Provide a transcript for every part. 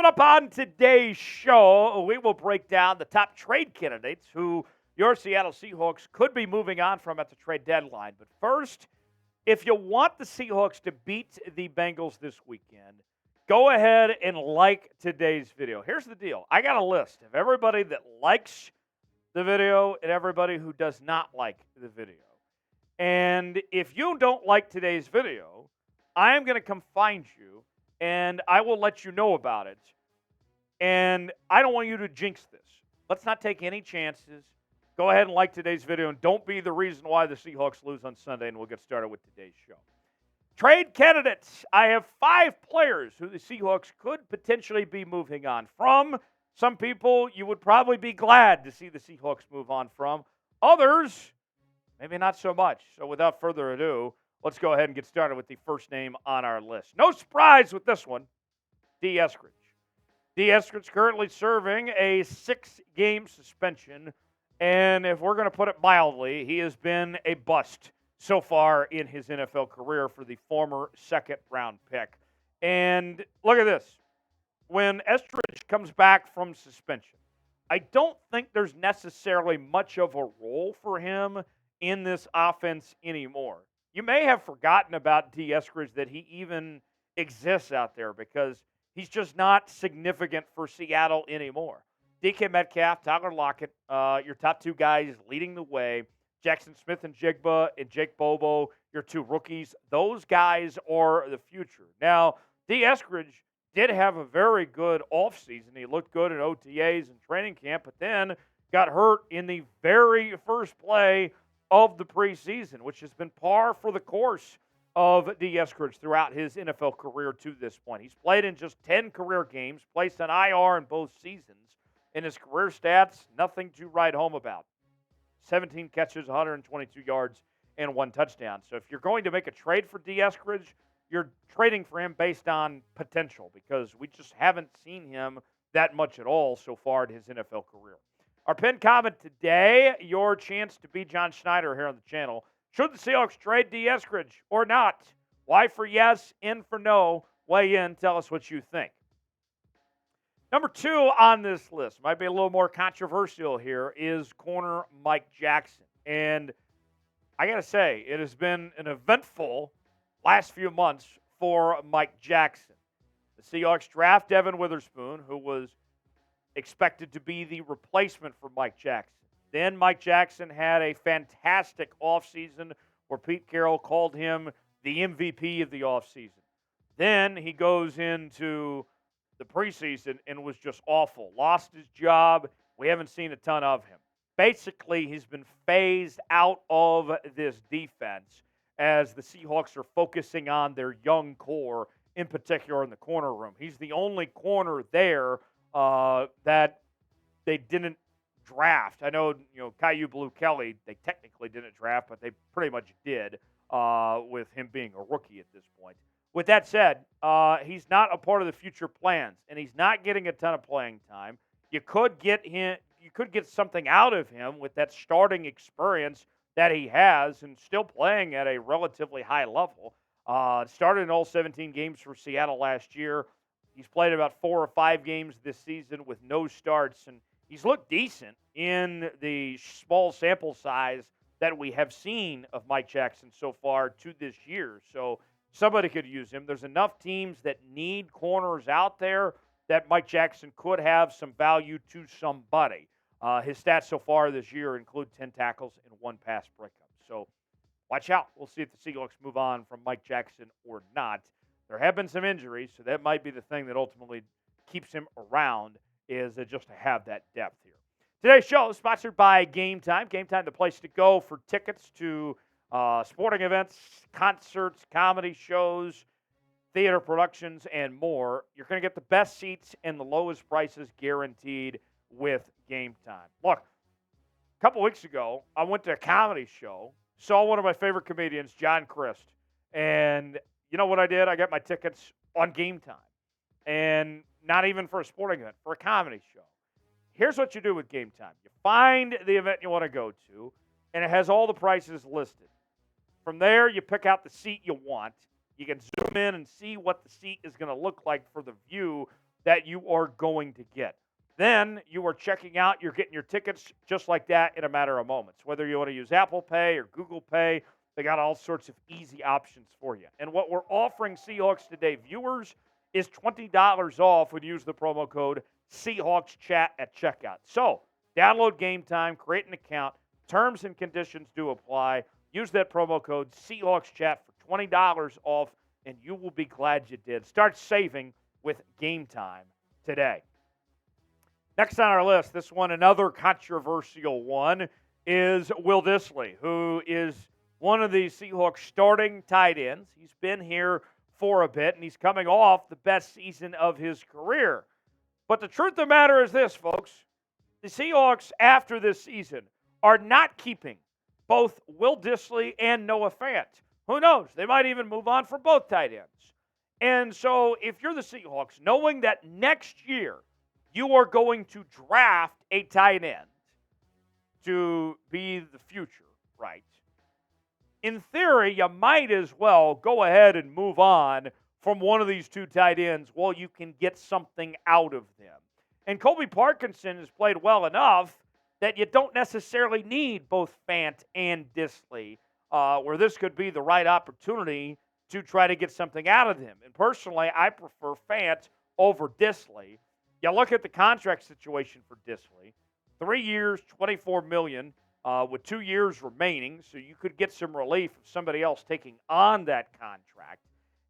Coming up on today's show, we will break down the top trade candidates who your Seattle Seahawks could be moving on from at the trade deadline. But first, if you want the Seahawks to beat the Bengals this weekend, go ahead and like today's video. Here's the deal. I got a list of everybody that likes the video and everybody who does not like the video. And if you don't like today's video, I am going to come find you, and I will let you know about it. And I don't want you to jinx this. Let's not take any chances. Go ahead and like today's video, and don't be the reason why the Seahawks lose on Sunday, and we'll get started with today's show. Trade candidates. I have 5 players who the Seahawks could potentially be moving on from. Some people you would probably be glad to see the Seahawks move on from. Others, maybe not so much. So without further ado, let's go ahead and get started with the first name on our list. No surprise with this one, Dee Eskridge. Dee Eskridge currently serving a 6-game suspension, and if we're going to put it mildly, he has been a bust so far in his NFL career for the former second-round pick. And look at this. When Eskridge comes back from suspension, I don't think there's necessarily much of a role for him in this offense anymore. You may have forgotten about Dee Eskridge, that he even exists out there, because he's just not significant for Seattle anymore. DK Metcalf, Tyler Lockett, your top 2 guys leading the way. Jackson Smith and Jigba and Jake Bobo, your 2 rookies. Those guys are the future. Now, Dee Eskridge did have a very good offseason. He looked good in OTAs and training camp, but then got hurt in the very first play of the preseason, which has been par for the course of Dee Eskridge throughout his NFL career to this point. He's played in just 10 career games, placed on IR in both seasons. In his career stats, nothing to write home about. 17 catches, 122 yards, and 1 touchdown. So if you're going to make a trade for Dee Eskridge, you're trading for him based on potential, because we just haven't seen him that much at all so far in his NFL career. Our pinned comment today, your chance to be John Schneider here on the channel. Should the Seahawks trade Dee Eskridge or not? Y for yes, N for no. Weigh in, tell us what you think. Number 2 on this list, might be a little more controversial here, is corner Mike Jackson. And I got to say, it has been an eventful last few months for Mike Jackson. The Seahawks draft Devin Witherspoon, who was expected to be the replacement for Mike Jackson. Then Mike Jackson had a fantastic offseason where Pete Carroll called him the MVP of the offseason. Then he goes into the preseason and was just awful. Lost his job. We haven't seen a ton of him. Basically, he's been phased out of this defense as the Seahawks are focusing on their young core, in particular in the corner room. He's the only corner there that they didn't draft. I know, Caillou Blue Kelly, they technically didn't draft, but they pretty much did with him being a rookie at this point. With that said, he's not a part of the future plans, and he's not getting a ton of playing time. You could get something out of him with that starting experience that he has, and still playing at a relatively high level. Started in all 17 games for Seattle last year. He's played about 4 or 5 games this season with no starts, and he's looked decent in the small sample size that we have seen of Mike Jackson so far to this year. So somebody could use him. There's enough teams that need corners out there that Mike Jackson could have some value to somebody. His stats so far this year include 10 tackles and 1 pass breakup. So watch out. We'll see if the Seahawks move on from Mike Jackson or not. There have been some injuries, so that might be the thing that ultimately keeps him around, is just to have that depth here. Today's show is sponsored by GameTime. GameTime, the place to go for tickets to sporting events, concerts, comedy shows, theater productions, and more. You're going to get the best seats and the lowest prices guaranteed with GameTime. Look, a couple weeks ago, I went to a comedy show, saw one of my favorite comedians, John Crist, and you know what I did? I got my tickets on GameTime, and not even for a sporting event, for a comedy show. Here's what you do with GameTime. You find the event you want to go to, and it has all the prices listed. From there, you pick out the seat you want. You can zoom in and see what the seat is going to look like for the view that you are going to get. Then you are checking out, you're getting your tickets just like that in a matter of moments. Whether you want to use Apple Pay or Google Pay, they got all sorts of easy options for you. And what we're offering Seahawks Today viewers is $20 off when you use the promo code SeahawksChat at checkout. So download GameTime, create an account. Terms and conditions do apply. Use that promo code SeahawksChat for $20 off, and you will be glad you did. Start saving with GameTime today. Next on our list, this one, another controversial one, is Will Dissly, who is one of the Seahawks starting tight ends. He's been here for a bit, and he's coming off the best season of his career. But the truth of the matter is this, folks. The Seahawks, after this season, are not keeping both Will Dissly and Noah Fant. Who knows? They might even move on for both tight ends. And so if you're the Seahawks, knowing that next year you are going to draft a tight end to be the future, right? In theory, you might as well go ahead and move on from one of these two tight ends while you can get something out of them. And Colby Parkinson has played well enough that you don't necessarily need both Fant and Dissly, where this could be the right opportunity to try to get something out of him. And personally, I prefer Fant over Dissly. You look at the contract situation for Dissly, 3 years, $24 million, with 2 years remaining, so you could get some relief of somebody else taking on that contract.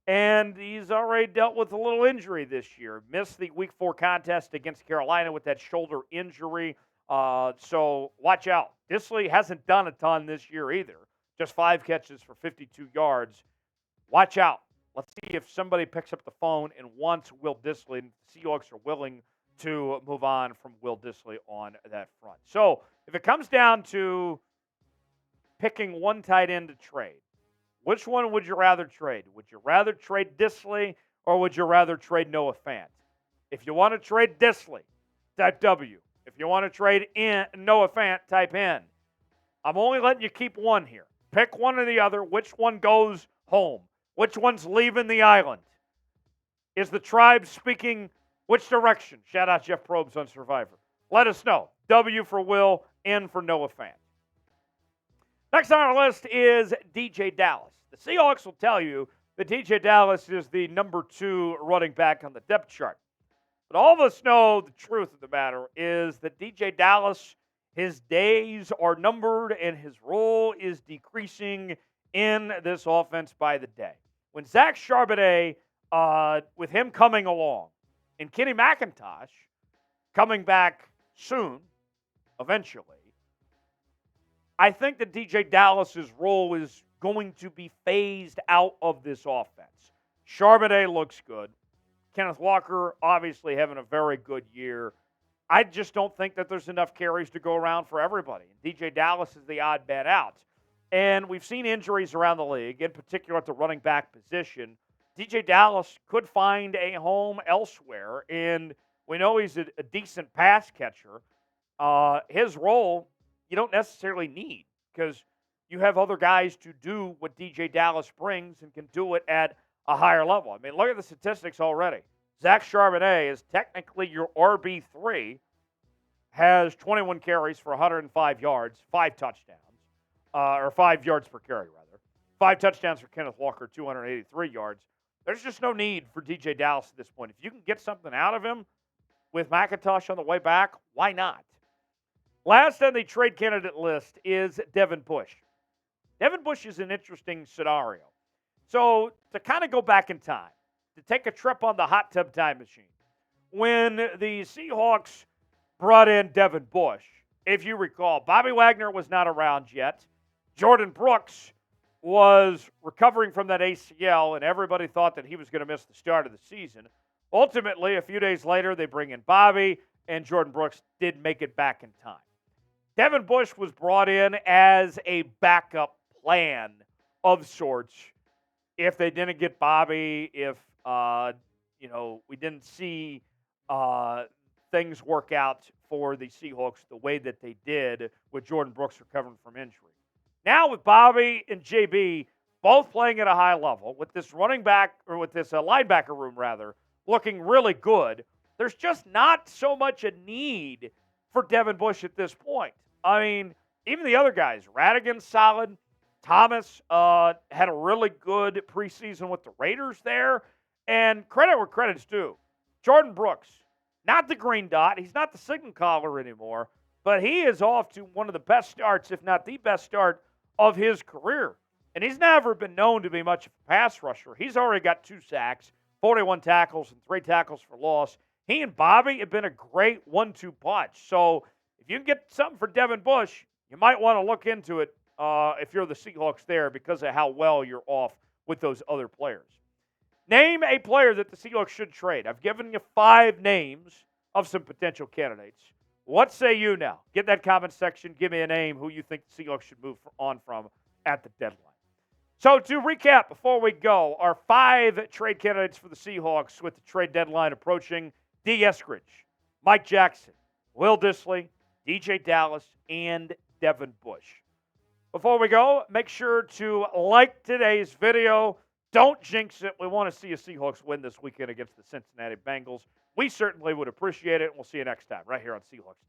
And he's already dealt with a little injury this year. Missed the Week 4 contest against Carolina with that shoulder injury. So watch out. Dissly hasn't done a ton this year either. Just 5 catches for 52 yards. Watch out. Let's see if somebody picks up the phone and wants Will Dissly. And the Seahawks are willing to move on from Will Dissly on that front. So if it comes down to picking one tight end to trade, which one would you rather trade? Would you rather trade Dissly or would you rather trade Noah Fant? If you want to trade Dissly, type W. If you want to trade in Noah Fant, type N. I'm only letting you keep one here. Pick one or the other. Which one goes home? Which one's leaving the island? Is the tribe speaking which direction? Shout out Jeff Probst on Survivor. Let us know. W for Will, N for Noah Fant. Next on our list is DeeJay Dallas. The Seahawks will tell you that DeeJay Dallas is the number 2 running back on the depth chart. But all of us know the truth of the matter is that DeeJay Dallas, his days are numbered and his role is decreasing in this offense by the day. When Zach Charbonnet, with him coming along, and Kenny McIntosh coming back soon, eventually, I think that DeeJay Dallas's role is going to be phased out of this offense. Charbonnet looks good. Kenneth Walker obviously having a very good year. I just don't think that there's enough carries to go around for everybody. DeeJay Dallas is the odd man out. And we've seen injuries around the league, in particular at the running back position. DeeJay Dallas could find a home elsewhere, and we know he's a decent pass catcher. His role you don't necessarily need because you have other guys to do what DeeJay Dallas brings and can do it at a higher level. I mean, look at the statistics already. Zach Charbonnet is technically your RB3, has 21 carries for 105 yards, 5 touchdowns, or 5 yards per carry, rather. 5 touchdowns for Kenneth Walker, 283 yards. There's just no need for DeeJay Dallas at this point. If you can get something out of him with McIntosh on the way back, why not? Last on the trade candidate list is Devin Bush. Devin Bush is an interesting scenario. So to kind of go back in time, to take a trip on the hot tub time machine, when the Seahawks brought in Devin Bush, if you recall, Bobby Wagner was not around yet. Jordan Brooks was recovering from that ACL, and everybody thought that he was going to miss the start of the season. Ultimately, a few days later, they bring in Bobby, and Jordan Brooks did make it back in time. Devin Bush was brought in as a backup plan of sorts if they didn't get Bobby, if we didn't see things work out for the Seahawks the way that they did with Jordan Brooks recovering from injury. Now with Bobby and JB both playing at a high level, with this running back, or with this linebacker room rather, looking really good, there's just not so much a need for Devin Bush at this point. I mean, even the other guys, Radigan's solid. Thomas had a really good preseason with the Raiders there. And credit where credit's due. Jordan Brooks, not the green dot. He's not the signal caller anymore. But he is off to one of the best starts, if not the best start, of his career. And he's never been known to be much of a pass rusher. He's already got 2 sacks, 41 tackles, and 3 tackles for loss. He and Bobby have been a great 1-2 punch. So if you can get something for Devin Bush, you might want to look into it if you're the Seahawks there because of how well you're off with those other players. Name a player that the Seahawks should trade. I've given you 5 names of some potential candidates. What say you now? Get in that comment section. Give me a name who you think the Seahawks should move on from at the deadline. So to recap before we go, our 5 trade candidates for the Seahawks with the trade deadline approaching: Dee Eskridge, Mike Jackson, Will Dissly, DeeJay Dallas, and Devin Bush. Before we go, make sure to like today's video. Don't jinx it. We want to see a Seahawks win this weekend against the Cincinnati Bengals. We certainly would appreciate it, and we'll see you next time right here on Seahawks.